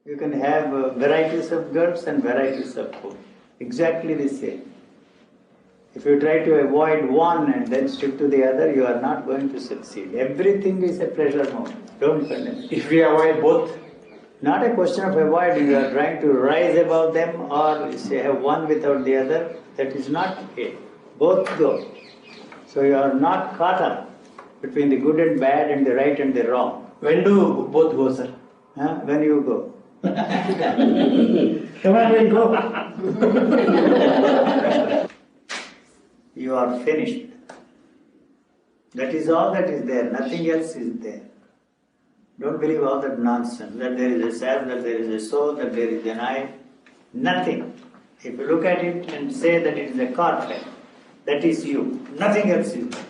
You can have varieties of girls and varieties of food. Exactly the same. If you try to avoid one and then stick to the other, you are not going to succeed. Everything is a pleasure moment. Don't condemn. If we avoid both? Not a question of avoiding. You are trying to rise above them or say have one without the other. That is not it. Both go. So you are not caught up between the good and bad and the right and the wrong. When do both go, sir? When you go. Come on, we'll go. You are finished. That is all that is there. Nothing else is there. Don't believe all that nonsense, that there is a self, that there is a soul, that there is an I. Nothing. If you look at it and say that it is a carpet, that is you. Nothing else is there.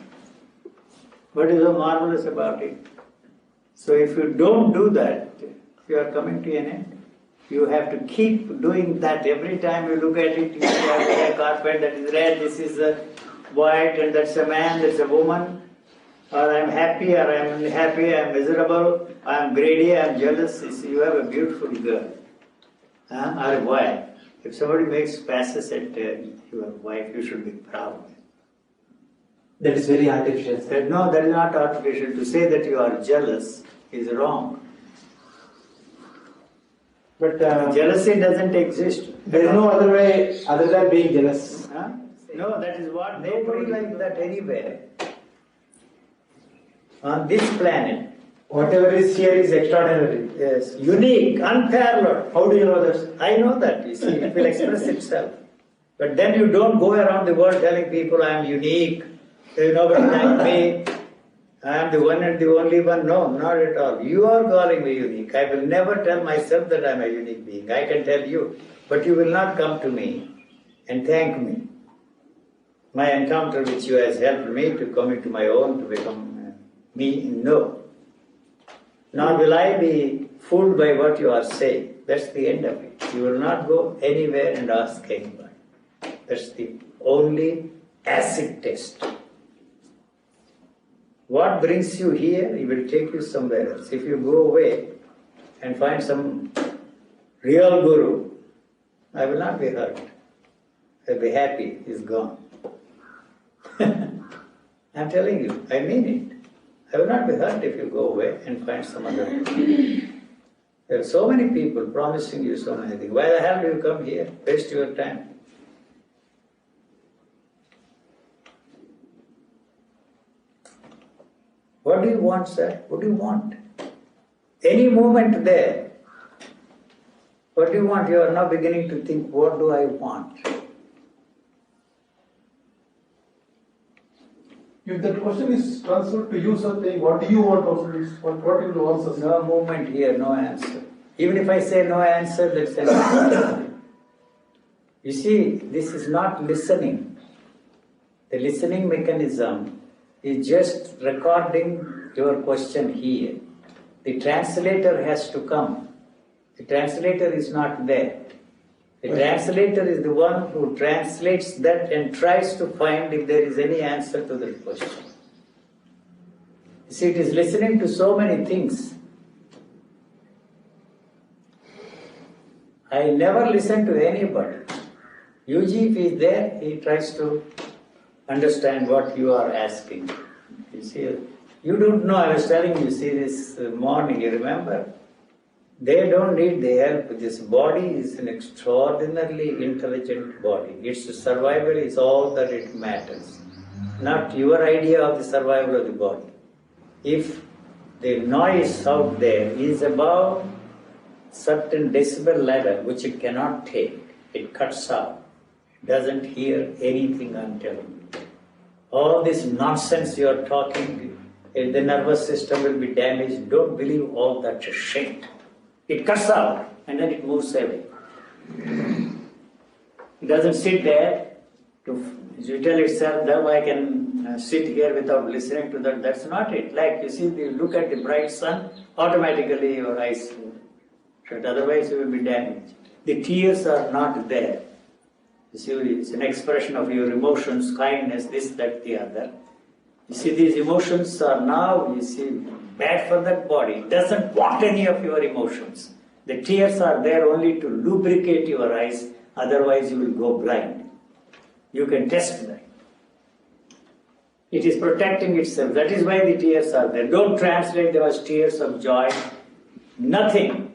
What is so marvelous about it? So if you don't do that, you are coming to an end. You have to keep doing that. Every time you look at it, you see a carpet that is red, this is white, and that's a man, that's a woman. Or I am happy, or I am unhappy, I am miserable, I am greedy, I am jealous. You have a beautiful girl, or a wife. If somebody makes passes at your wife, you should be proud. That is very artificial. No, that is not artificial. To say that you are jealous is wrong. But jealousy doesn't exist. There is no other way other than being jealous. No, that is what nobody like that anywhere. On this planet. Whatever is here is extraordinary. Yes, unique, unparalleled. How do you know that? I know that, you see, it will express itself. But then you don't go around the world telling people I am unique, there is nobody like me, I am the one and the only one. No, not at all. You are calling me unique. I will never tell myself that I am a unique being. I can tell you, but you will not come to me and thank me. My encounter with you has helped me to come into my own, to become me. No. Nor will I be fooled by what you are saying. That's the end of it. You will not go anywhere and ask anybody. That's the only acid test. What brings you here, it will take you somewhere else. If you go away and find some real guru, I will not be hurt. I will be happy, he's gone. I'm telling you, I mean it. I will not be hurt if you go away and find some other guru. There are so many people promising you so many things. Why the hell do you come here? Waste your time. What do you want, sir? What do you want? Any moment there. What do you want? You are now beginning to think, what do I want? If that question is transferred to you, sir, saying, what do you want also, what will you answer? No movement here, no answer. Even if I say no answer, that's an answer. You see, this is not listening. The listening mechanism is just recording your question here. The translator has to come. The translator is not there. The translator is the one who translates that and tries to find if there is any answer to the question. You see, it is listening to so many things. I never listen to anybody. Usually if he is there, he tries to understand what you are asking. You see, you don't know, I was telling you, see this morning, you remember? They don't need the help. This body is an extraordinarily intelligent body. Its survival is all that it matters. Not your idea of the survival of the body. If the noise out there is above certain decibel level which it cannot take, it cuts out. It doesn't hear anything I'm telling you. All this nonsense you are talking, the nervous system will be damaged. Don't believe all that shit. It cuts out and then it moves away. It doesn't sit there to tell itself that I can sit here without listening to that. That's not it. Like you see, you look at the bright sun, automatically your eyes shut. Otherwise you will be damaged. The tears are not there. You see, it's an expression of your emotions, kindness, this, that, the other. You see, these emotions are now, you see, bad for that body. It doesn't want any of your emotions. The tears are there only to lubricate your eyes, otherwise you will go blind. You can test that. It is protecting itself. That is why the tears are there. Don't translate them as tears of joy. Nothing.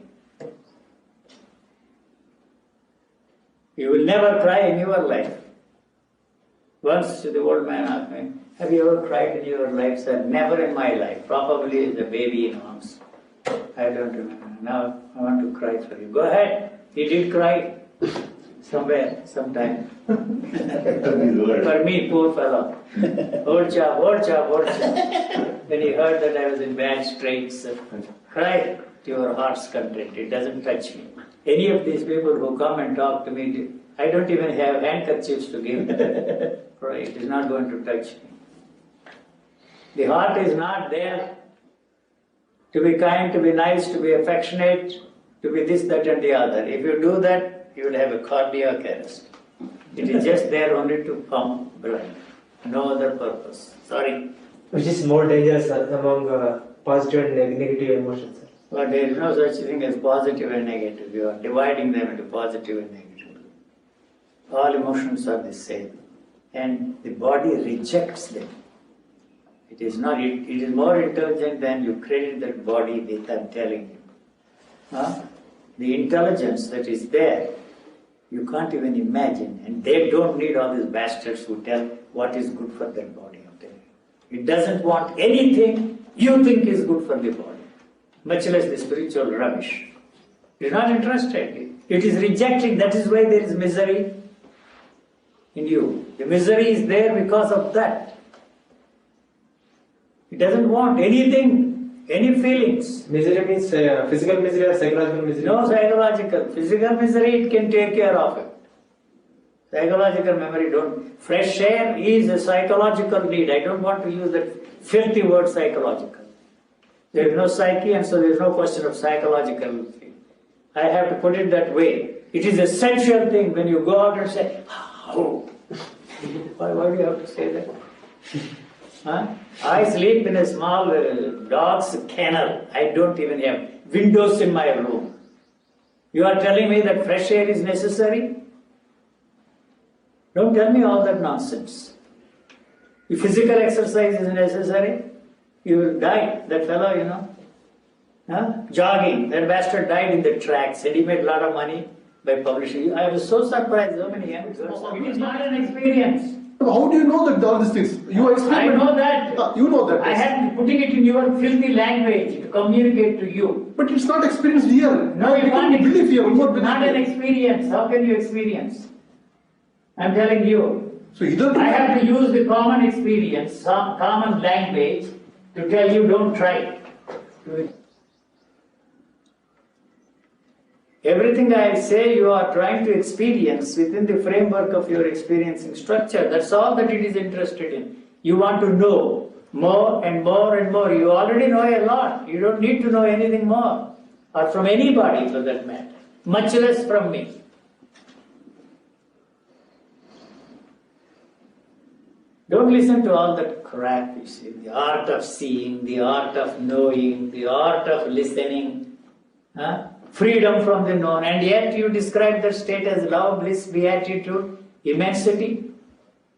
You will never cry in your life. Once the old man asked me, have you ever cried in your life? Sir, never in my life. Probably as a baby in arms. I don't remember. Now I want to cry for you. Go ahead. He did cry somewhere, sometime. For me, poor fellow. Old chap. When he heard that I was in bad straits, cry to your heart's content. It doesn't touch me. Any of these people who come and talk to me, I don't even have handkerchiefs to give them. Right? It is not going to touch me. The heart is not there to be kind, to be nice, to be affectionate, to be this, that and the other. If you do that, you will have a cardiac arrest. It is just there only to pump blood. No other purpose. Sorry. Which is more dangerous among positive and negative emotions. But there is no such thing as positive and negative. You are dividing them into positive and negative. All emotions are the same. And the body rejects them. It is not. It is more intelligent than you credit that body with, I'm telling you. The intelligence that is there, you can't even imagine. And they don't need all these bastards who tell what is good for their body. I'm telling you. It doesn't want anything you think is good for the body, much less the spiritual rubbish. It is not interested. It is rejecting. That is why there is misery in you. The misery is there because of that. It doesn't want anything, any feelings. Misery means physical misery or psychological misery? No psychological. Physical misery, it can take care of it. Psychological memory, don't. Fresh air is a psychological need. I don't want to use that filthy word psychological. There is no psyche, and so there is no question of psychological thing. I have to put it that way. It is an essential thing when you go out and say, oh. Why do you have to say that? I sleep in a small dog's kennel. I don't even have windows in my room. You are telling me that fresh air is necessary? Don't tell me all that nonsense. If physical exercise is necessary, you will die. That fellow, jogging, that bastard died in the tracks and he made a lot of money by publishing. I was so surprised how many young girls. It is not an experience. How do you know that all these things? You explain. I know that. You know that. I am putting it in your filthy language to communicate to you. But it's not experienced here. No, you can't. Believe here. It's not an experience. How can you experience? I'm telling you. So either I have to use the common experience, some common language to tell you don't try. Everything I say you are trying to experience within the framework of your experiencing structure. That's all that it is interested in. You want to know more and more and more. You already know a lot. You don't need to know anything more. Or from anybody for that matter. Much less from me. Don't listen to all that crap, you see. The art of seeing, the art of knowing, the art of listening. Freedom from the known, and yet you describe that state as love, bliss, beatitude, immensity.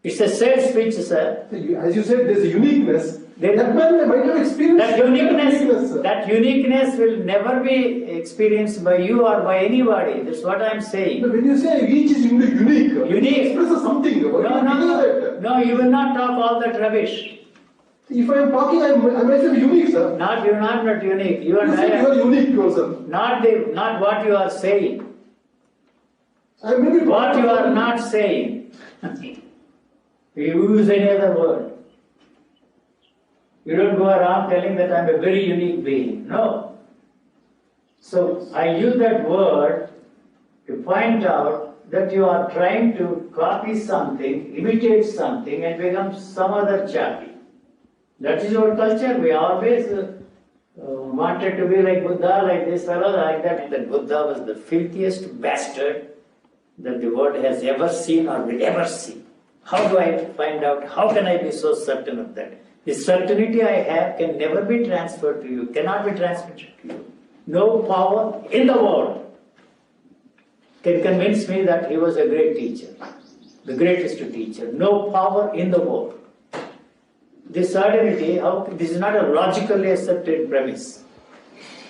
It's a sales pitch, sir. As you said, there's a uniqueness. That man might have experienced that uniqueness will never be experienced by you or by anybody. That's what I'm saying. But when you say each is unique, it expresses something. No, you will not talk all that rubbish. If I am talking, I myself unique, sir. You are not unique. You and I are unique yourself. Not what you are saying. What you are not saying. You use any other word. You don't go around telling that I'm a very unique being. No. So I use that word to point out that you are trying to copy something, imitate something, and become some other chappy. That is our culture. We always wanted to be like Buddha, like this fellow, like that. And that Buddha was the filthiest bastard that the world has ever seen or will ever see. How do I find out? How can I be so certain of that? The certainty I have can never be transferred to you, cannot be transmitted to you. no power in the world can convince me that he was a great teacher, the greatest teacher. No power in the world. This certainty, this is not a logically accepted premise.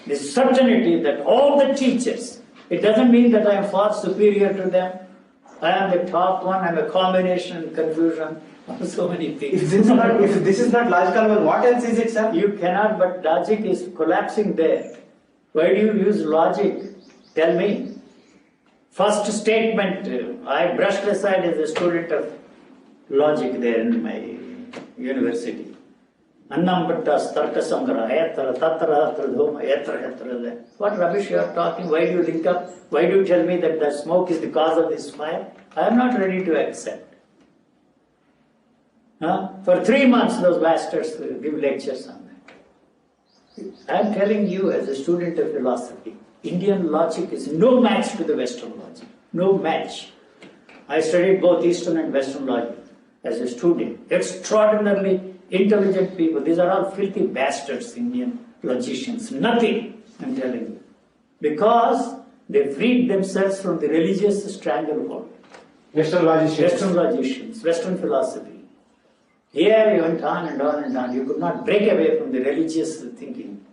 This certainty that all the teachers, it doesn't mean that I am far superior to them. I am the top one, I am a combination, confusion of so many things. If this is not logical, well, what else is it, sir? You cannot, but logic is collapsing there. Why do you use logic? Tell me. First statement, I brushed aside as a student of logic there in my university. Annambattas tarka sangraha yatra tatra dhoma yatra. What rubbish you are talking? Why do you link up? Why do you tell me that the smoke is the cause of this fire? I am not ready to accept. For 3 months those bastards give lectures on that. I am telling you as a student of philosophy, Indian logic is no match to the Western logic. No match. I studied both Eastern and Western logic as a student. Extraordinarily intelligent people. These are all filthy bastards, Indian logicians. Nothing, I'm telling you. Because they freed themselves from the religious stranglehold. Western logicians, Western philosophy. Here you went on and on and on. You could not break away from the religious thinking.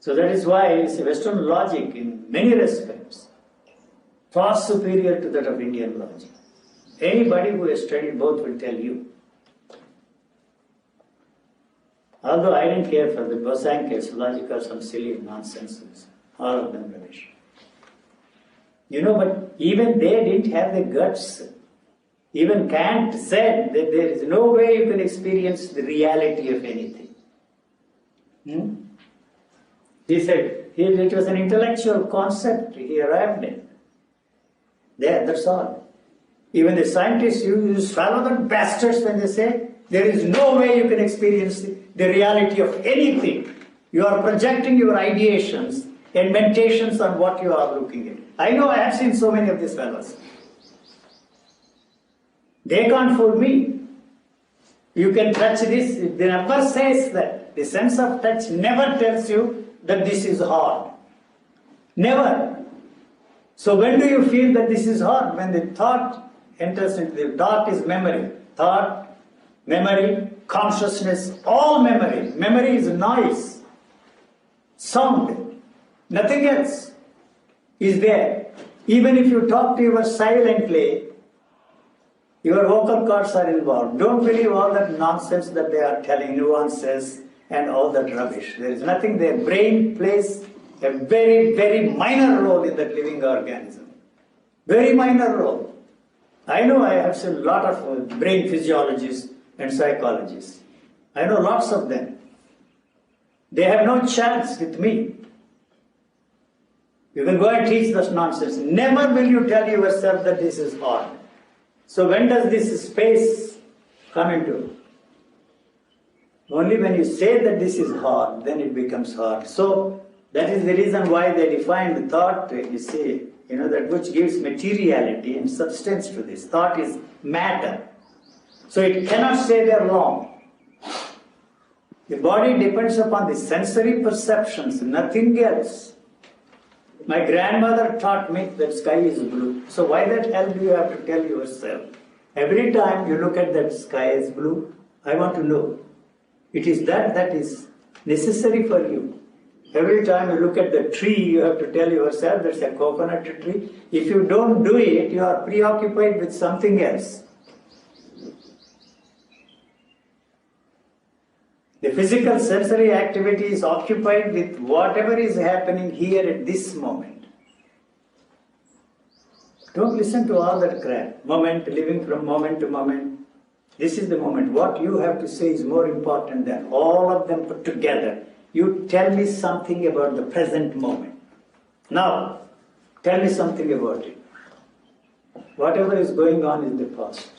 So that is why it's a Western logic in many respects far superior to that of Indian logic. Anybody who has studied both will tell you. Although I didn't care for the Bosanquets, logic or some silly nonsense, all of them rubbish. But even they didn't have the guts. Even Kant said that there is no way you can experience the reality of anything. He said it was an intellectual concept he arrived at. There, that's all. Even the scientists swallow the bastards when they say there is no way you can experience the reality of anything. You are projecting your ideations and meditations on what you are looking at. I know, I have seen so many of these fellows. They can't fool me. You can touch this. It never says that. The sense of touch never tells you that this is hard. Never. So when do you feel that this is hard? When the thought enters into the thought is memory. Thought, memory, consciousness, all memory. Memory is noise, sound, nothing else is there. Even if you talk to yourself silently, your vocal cords are involved. Don't believe all that nonsense that they are telling, nuances and all that rubbish. There is nothing there. Brain plays a very, very minor role in that living organism. Very minor role. I know I have seen a lot of brain physiologists and psychologists. I know lots of them. They have no chance with me. You can go and teach this nonsense. Never will you tell yourself that this is hard. So when does this space come into? Only when you say that this is hard, then it becomes hard. So that is the reason why they defined thought, you see, that which gives materiality and substance to this. Thought is matter. So it cannot stay there long. The body depends upon the sensory perceptions, nothing else. My grandmother taught me that sky is blue. So why the hell do you have to tell yourself? Every time you look at that sky is blue, I want to know. It is that is necessary for you. Every time you look at the tree, you have to tell yourself that's a coconut tree. If you don't do it, you are preoccupied with something else. The physical sensory activity is occupied with whatever is happening here at this moment. Don't listen to all that crap. Moment, living from moment to moment. This is the moment. What you have to say is more important than all of them put together. You tell me something about the present moment. Now, tell me something about it. Whatever is going on is the past.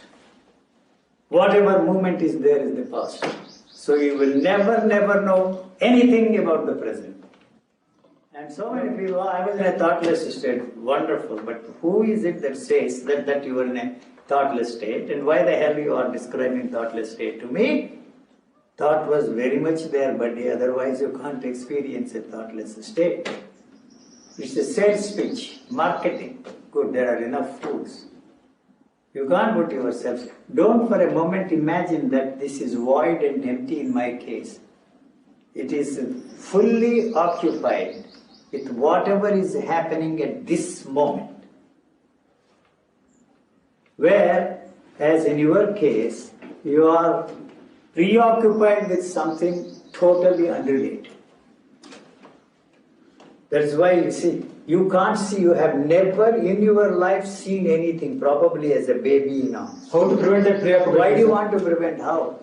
Whatever moment is there is the past. So you will never know anything about the present. And so many people, I was in a thoughtless state, wonderful, but who is it that says that you are in a thoughtless state, and why the hell you are describing thoughtless state to me? Thought was very much there, buddy, otherwise you can't experience a thoughtless state. It's a sales pitch, marketing. Good, there are enough foods. You can't put yourself. Don't for a moment imagine that this is void and empty in my case. It is fully occupied with whatever is happening at this moment. Where, as in your case, you are preoccupied with something totally unrelated. That's why you see, you can't see, you have never in your life seen anything, probably as a baby now. How to prevent that preoccupation? Why do you want to prevent? How?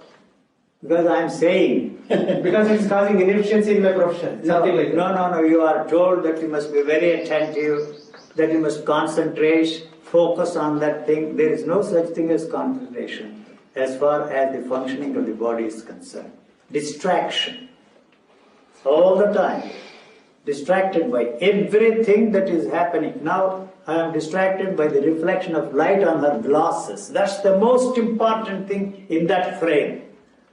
Because I am saying. Because it's causing inefficiency in my profession. Something like that. No. You are told that you must be very attentive, that you must concentrate, focus on that thing. There is no such thing as concentration as far as the functioning of the body is concerned. Distraction. All the time. Distracted by everything that is happening. Now I am distracted by the reflection of light on her glasses. That's the most important thing in that frame.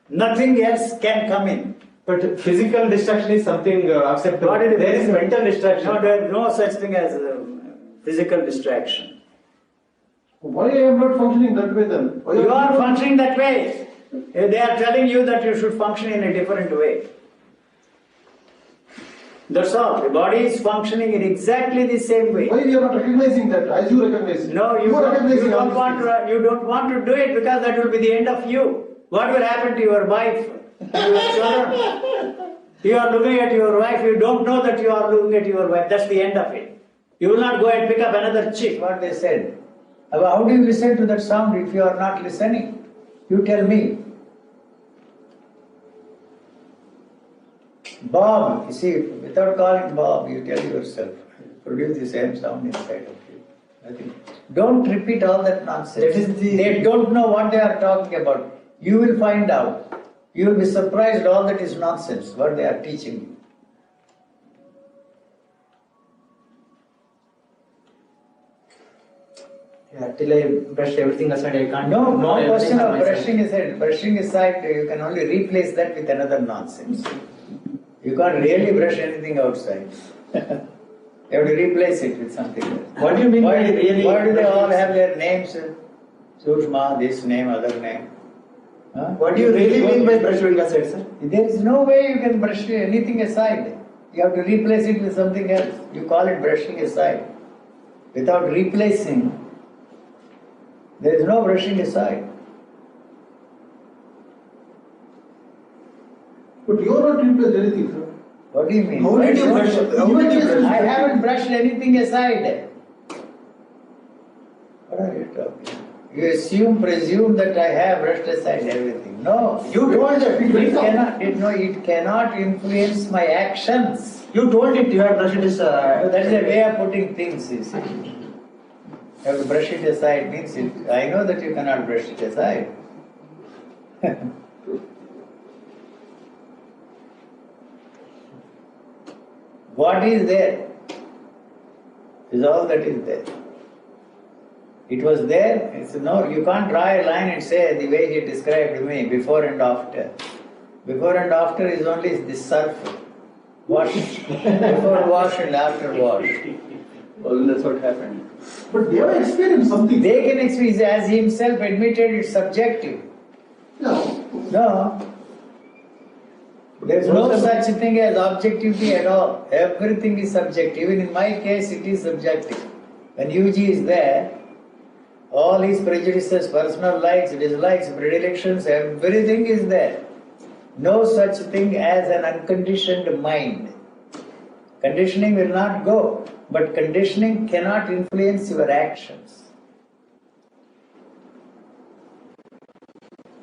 Nothing else can come in. But physical distraction is something acceptable. What is it? There is mental distraction. No, there is no such thing as physical distraction. Why I am not functioning that way then? Why You are functioning that way. They are telling you that you should function in a different way. That's all. The body is functioning in exactly the same way. Why we are not recognizing that as you recognize it? No, you are recognizing don't want to do it because that will be the end of you. What will happen to your wife, to your children? You are looking at your wife, you don't know that you are looking at your wife. That's the end of it. You will not go and pick up another chick, what they said. How do you listen to that sound if you are not listening? You tell me. Bob, you see, without calling Bob, you tell yourself, produce the same sound inside of you. Nothing. Don't repeat all that nonsense. They don't know what they are talking about. You will find out. You will be surprised all that is nonsense, what they are teaching you. Yeah, till I brush everything aside, I can't. No question of myself. brushing aside. Brushing aside, you can only replace that with another nonsense. You can't really brush anything outside. You have to replace it with something else. What do you mean by really? Why do they all have their names? Sushma, this name, other name. Huh? What do you really mean by brushing aside, sir? There is no way you can brush anything aside. You have to replace it with something else. You call it brushing aside. Without replacing, there is no brushing aside. But you are not replaced anything, sir. What do you mean? How did you brush? I haven't brushed anything aside. What are you talking? You presume that I have brushed aside everything. No. You told that It cannot influence my actions. You told it. You have brushed it aside. That is a way of putting things, you see. You have to brush it aside means it. I know that you cannot brush it aside. What is there is all that is there. It was there. It's no, you can't draw a line and say the way he described me, before and after. Before and after is only the surf. Wash. Before wash and after wash. Well, that's what happened. But they have experienced something. They can experience, as he himself admitted, it's subjective. No. No. There is no such thing as objectivity at all. Everything is subjective. Even in my case, it is subjective. When UG is there, all his prejudices, personal likes, dislikes, predilections, everything is there. No such thing as an unconditioned mind. Conditioning will not go, but conditioning cannot influence your actions.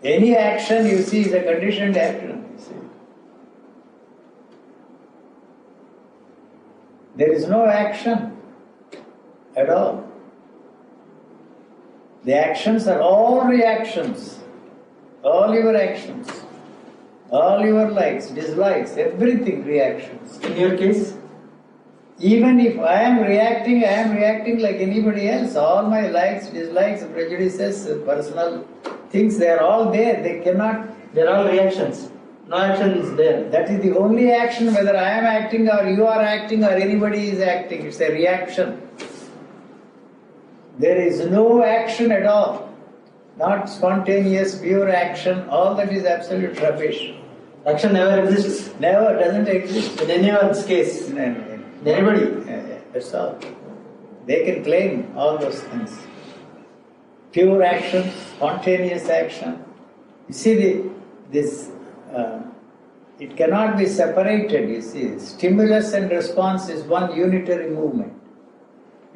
Any action you see is a conditioned action. You see. There is no action at all. The actions are all reactions. All your actions. All your likes, dislikes, everything reactions. In your case? Even if I am reacting like anybody else. All my likes, dislikes, prejudices, personal things, they are all there. They cannot. They're all reactions. No action is there. That is the only action, whether I am acting or you are acting or anybody is acting. It's a reaction. There is no action at all. Not spontaneous, pure action. All that is absolute rubbish. Action never exists. Never, doesn't exist. In anyone's case. Anybody. That's all. They can claim all those things. Pure action, spontaneous action. You see, it cannot be separated, you see. Stimulus and response is one unitary movement.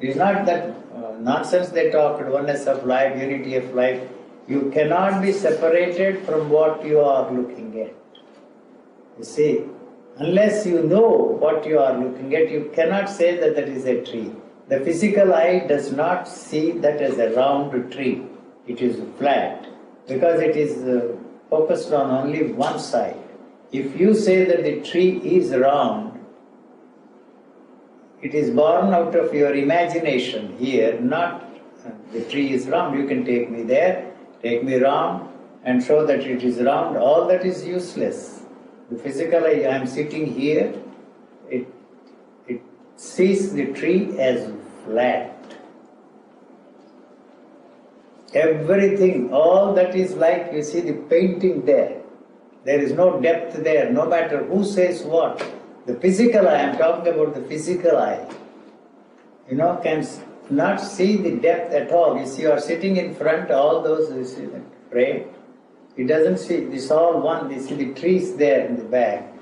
It is not that nonsense they talk, oneness of life, unity of life. You cannot be separated from what you are looking at. You see, unless you know what you are looking at, you cannot say that that is a tree. The physical eye does not see that as a round tree. It is flat because it is focused on only one side. If you say that the tree is round, it is born out of your imagination here, not the tree is round. You can take me there, take me round and show that it is round. All that is useless. The physical eye, I am sitting here, it sees the tree as flat. Everything, all that is like, you see the painting there. There is no depth there, no matter who says what. The physical eye, I am talking about the physical eye, can not see the depth at all. You see, you are sitting in front, all those, you see that frame. It doesn't see, this all one, you see the trees there in the back.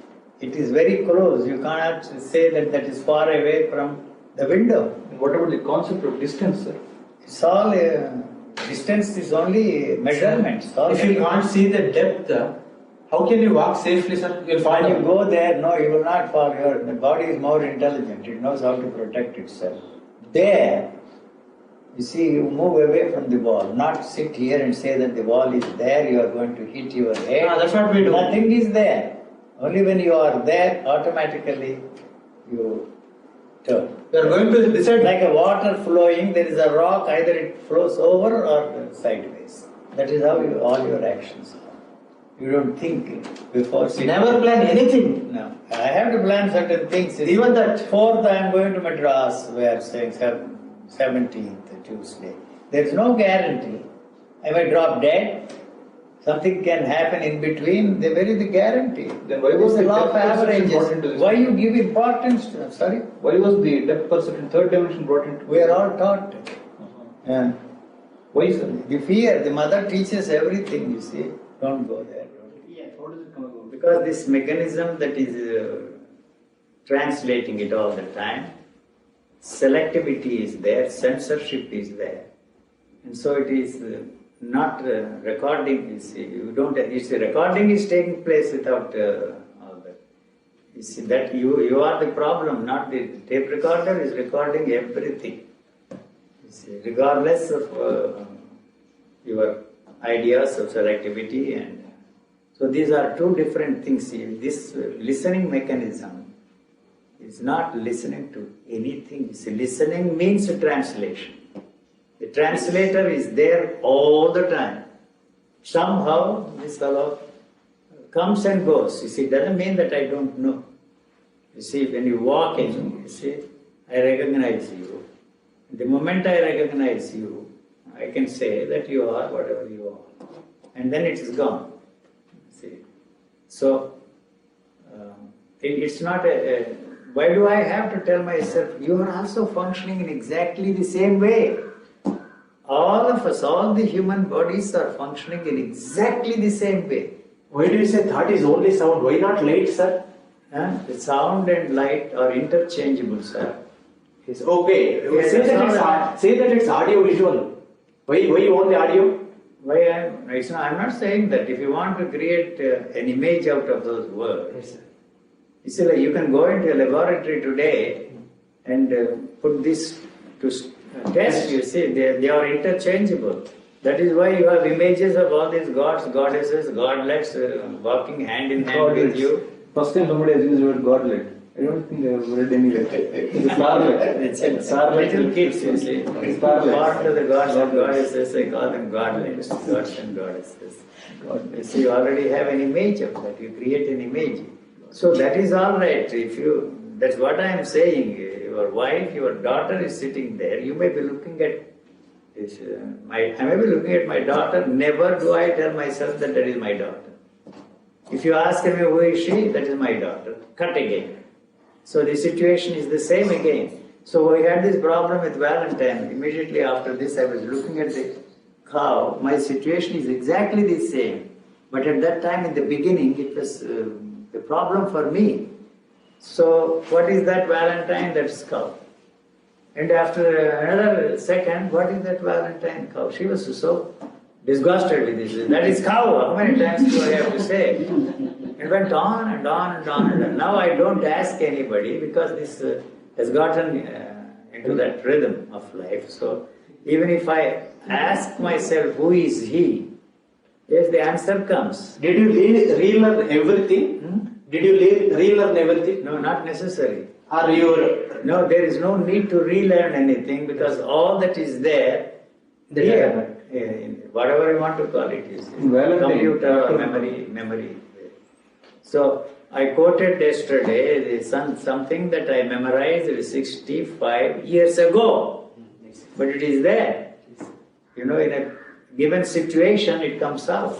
It is very close. You cannot say that that is far away from the window. What about the concept of distance, sir? It's all, distance is only measurements. If you can't see the depth, how can you walk safely, sir? You'll fall. When you go there, no, you will not fall. The body is more intelligent. It knows how to protect itself. There, you see, you move away from the wall. Not sit here and say that the wall is there, you are going to hit your head. That's what we do. Nothing is there. Only when you are there, automatically you turn. We are going to decide. Like a water flowing, there is a rock, either it flows over or sideways. That is how all your actions are. You don't think before sitting. Never plan anything. No. I have to plan certain things. Even that. 4th I am going to Madras, we are saying 17th Tuesday. There is no guarantee. I may drop dead. Something can happen in between. Where is the guarantee? Then why was the the law of depth perception averages? brought into this? Why you give importance to? Sorry? Why was the depth perception, third dimension brought into? We are all taught. Yeah. Why, sir? The fear, the mother teaches everything, you see. Don't go there. How does it come about? Because this mechanism that is translating it all the time, selectivity is there, censorship is there. And so it is not recording, you see. You see, recording is taking place without all that. You see, that you are the problem, not the tape recorder is recording everything. You see, regardless of your ideas of selectivity. And so these are two different things. This listening mechanism is not listening to anything. You see, listening means a translation. The translator is there all the time. Somehow this fellow comes and goes. You see, it doesn't mean that I don't know. You see, when you walk in, you see, I recognize you. The moment I recognize you, I can say that you are whatever you are. And then it is gone. See. So, it's not why do I have to tell myself, you are also functioning in exactly the same way. All of us, all the human bodies are functioning in exactly the same way. Why do you say thought is only sound? Why not light, sir? The sound and light are interchangeable, sir. Yes, okay. Yes, say that it's audio visual. Why only audio? I'm not saying that. If you want to create an image out of those words, Yes, sir. you see, like you can go into a laboratory today and put this to test. You see, they are interchangeable. That is why you have images of all these gods, goddesses, godlets walking hand in hand with you. First time somebody has used the word godlet. I don't think I have read any letter. It's little kids, you see. Part of the gods and goddesses, I call them godlings, gods and goddesses. You see, you already have an image of that. You create an image. So that is all right. That's what I am saying. Your wife, your daughter is sitting there. You may be looking at I may be looking at my daughter. Never do I tell myself that is my daughter. If you ask me who is she, that is my daughter. Cut again. So the situation is the same again. So we had this problem with Valentine. Immediately after this, I was looking at the cow. My situation is exactly the same. But at that time, in the beginning, it was the problem for me. So what is that Valentine? That's cow. And after another second, what is that Valentine cow? She was so disgusted with this. That is cow. How many times do I have to say? It went on and on and on and on. Now I don't ask anybody because this has gotten into that rhythm of life. So even if I ask myself, who is he? Yes, the answer comes. Did you relearn everything? Did you relearn everything? No, not necessary. No, there is no need to relearn anything because all that is there, whatever you want to call it, is computer or memory. So I quoted yesterday something that I memorized 65 years ago, but it is there. In a given situation, it comes out.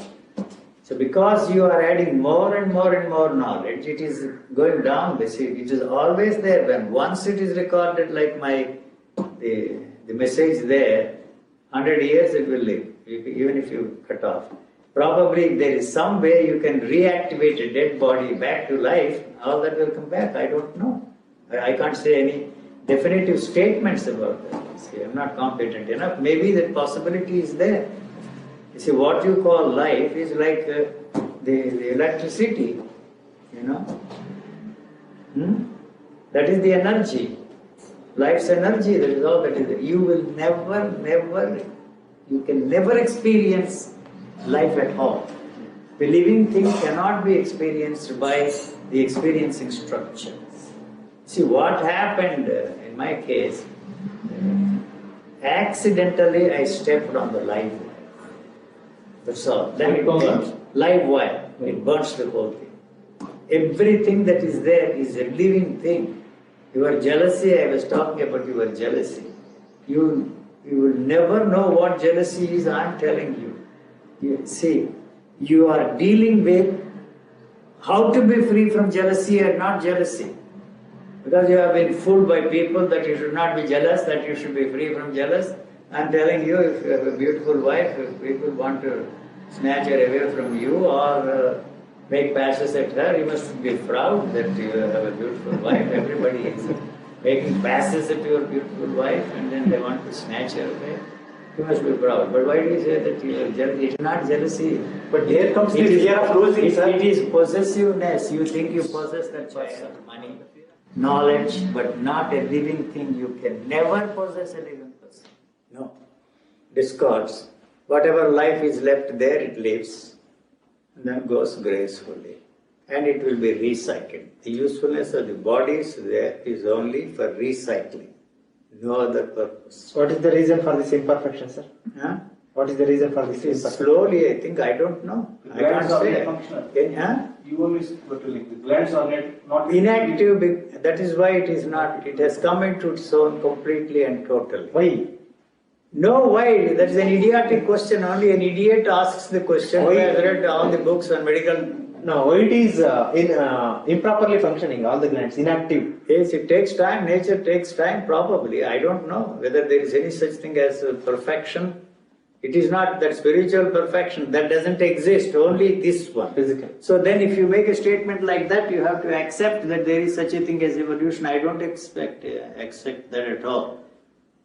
So because you are adding more and more and more knowledge, it is going down. It is always there. When once it is recorded like the message there, 100 years it will live, even if you cut off. Probably there is some way you can reactivate a dead body back to life, all that will come back. I don't know. I can't say any definitive statements about that. See, I'm not competent enough. Maybe that possibility is there. You see, what you call life is like the electricity, That is the energy. Life's energy, that is all that is there. You will you can never experience life at all. The living thing cannot be experienced by the experiencing structure. See, what happened in my case, accidentally I stepped on the live wire. That's all. Then it burns. Live wire. It burns the whole thing. Everything that is there is a living thing. Your jealousy, I was talking about your jealousy. You will never know what jealousy is, I am telling you. See, you are dealing with how to be free from jealousy and not jealousy. Because you have been fooled by people that you should not be jealous, that you should be free from jealous. I am telling you, if you have a beautiful wife, if people want to snatch her away from you or make passes at her, you must be proud that you have a beautiful wife. Everybody is making passes at your beautiful wife and then they want to snatch her away. You must be proud. But why do you say that you are jealous? It is not jealousy. But here comes the fear of losing, sir. It is possessiveness. You think you possess that person, money, knowledge, but not a living thing. You can never possess a living person. No. Discards. Whatever life is left there, it lives. And then goes gracefully. And it will be recycled. The usefulness of the body is there is only for recycling. No other purpose. What is the reason for this imperfection, sir? Huh? What is the reason for this imperfection? Slowly, I think. I don't know. I can't say. You only the glands are not inactive. That is why it is not. It has come into its own completely and totally. Why? No, why? That is an idiotic question. Only an idiot asks the question. Why? I have read all the books on medical. No, it is improperly functioning, all the glands, inactive. Yes, it takes time. Nature takes time, probably. I don't know whether there is any such thing as perfection. It is not that spiritual perfection. That doesn't exist. Only this one. Physical. So then if you make a statement like that, you have to accept that there is such a thing as evolution. I don't accept that at all.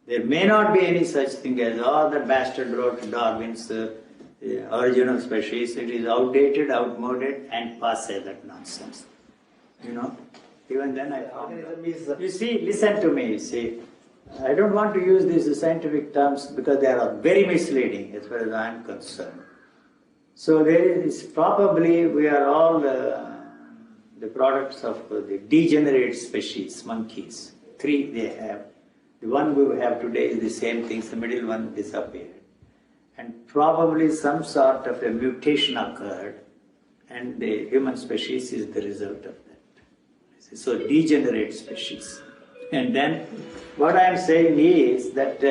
There may not be any such thing as, that bastard wrote Darwin's Origin of Species. It is outdated, outmoded, and passé, that nonsense. Even then I found that. You see, listen to me, see. I don't want to use these scientific terms because they are very misleading as far as I am concerned. So there is probably, we are all the products of the degenerate species, monkeys. 3 they have. The one we have today is the same things, the middle one disappeared. And probably some sort of a mutation occurred, and the human species is the result of that. So degenerate species. And then what I am saying is that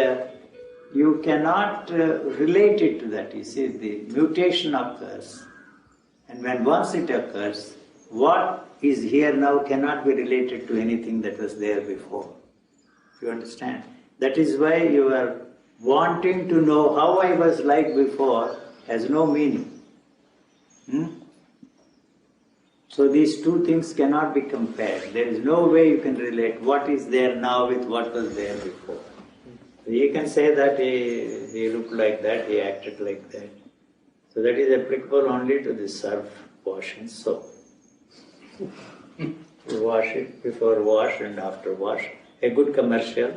you cannot relate it to that. You see, the mutation occurs, and when once it occurs, what is here now cannot be related to anything that was there before. You understand? That is why you are wanting to know how I was like before has no meaning. So these two things cannot be compared. There is no way you can relate what is there now with what was there before. So you can say that he looked like that, he acted like that. So that is applicable only to the surf, wash and soap. You wash it before wash and after wash. A good commercial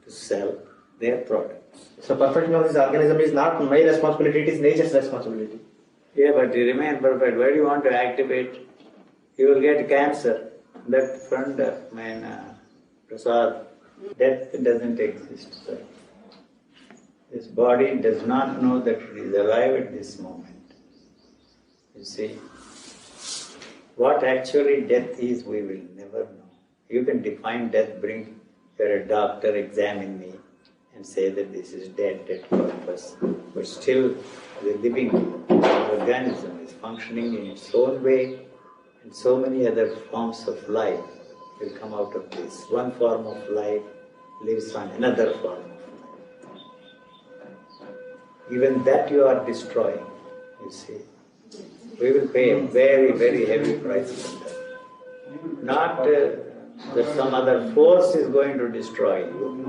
to sell their products. So perfection of this organism is not my responsibility, it is nature's responsibility. Yeah, but you remain perfect. Why do you want to activate? You will get cancer. That friend of mine, Prasad, death doesn't exist, sir. This body does not know that it is alive at this moment. You see, what actually death is, we will never know. You can define death, bring, you're a doctor, examine me, and say that this is dead purpose. But still, the living organism is functioning in its own way, and so many other forms of life will come out of this. One form of life lives on another form of life. Even that you are destroying, you see. We will pay a very, very heavy price for that. Not that some other force is going to destroy you.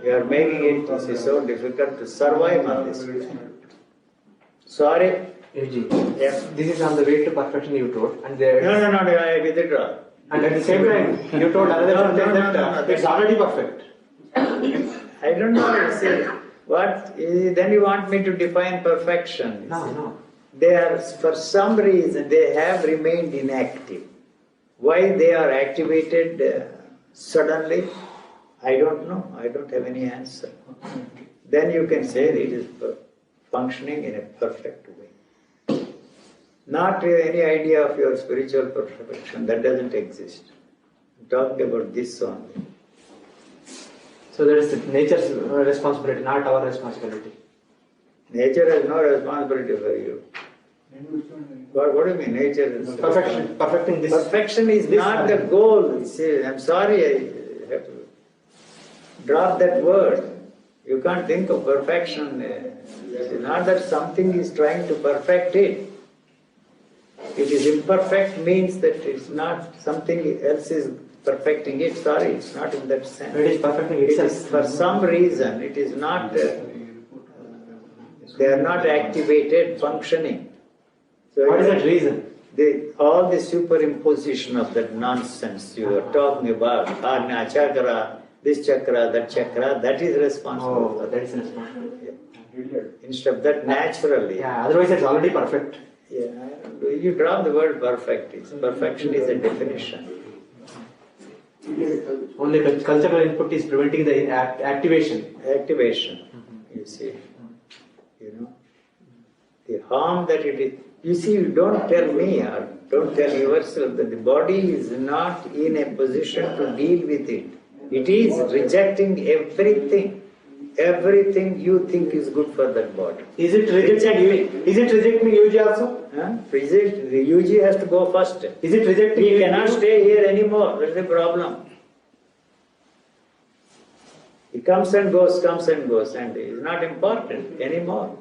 You are making it, this is so difficult to survive on this planet. Sorry? FG. Yeah. This is on the way to perfection you told, and there. No, I withdraw. And at the same time, you told another sentence that it's already perfect. I don't know, you see. What? Then you want me to define perfection. No. They are, for some reason, they have remained inactive. Why they are activated suddenly, I don't know. I don't have any answer. Then you can say it is functioning in a perfect way. Not any idea of your spiritual perfection, that doesn't exist. I'm talking about this only. So there is nature's responsibility, not our responsibility. Nature has no responsibility for you. What do you mean, nature is Perfection, perfecting this. Perfection is not the goal. You see, I'm sorry, I have to drop that word. You can't think of perfection. It's not that something is trying to perfect it. It is imperfect means that it's not something else is perfecting it. Sorry, it's not in that sense. It is perfecting It itself. is for some reason, it is not, they are not activated, functioning. So What is that reason? All the superimposition of that nonsense you are talking about, Ajna chakra, this chakra, that is responsible. Oh, that is responsible. Yeah. Instead of that, naturally. Yeah, otherwise it's already perfect. Yeah, you drop the word perfect. Perfection is a definition. Only cultural input is preventing the activation. Activation, you see. You know, the harm that it is. You see, you don't tell me or don't tell yourself that the body is not in a position to deal with it. It is rejecting everything. Everything you think is good for that body. Is it rejecting? Is it rejecting UG also? Reject. The UG has to go first. Is it rejecting? He cannot stay here anymore. That's the problem. He comes and goes, and he is not important anymore.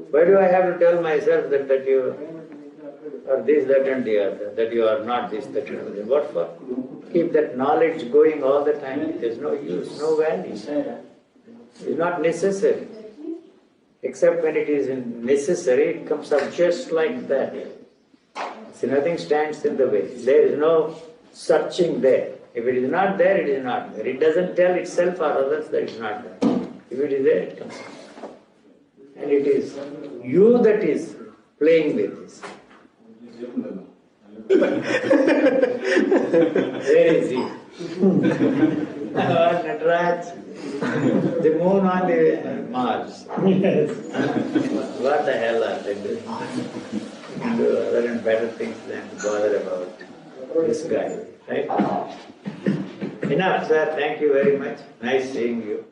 Why do I have to tell myself that you are this, that and the other, that you are not this, that and the other? What for? Keep that knowledge going all the time. There's no use, no value. It's not necessary. Except when it is necessary, it comes up just like that. See, nothing stands in the way. There is no searching there. If it is not there, it is not there. It doesn't tell itself or others that it is not there. If it is there, it comes up. And it is you that is playing with this. Where is he? Nataraj. The moon on the Mars. Yes. What the hell are they doing? You can do other and better things than to bother about this guy, right? Enough, sir. Thank you very much. Nice seeing you.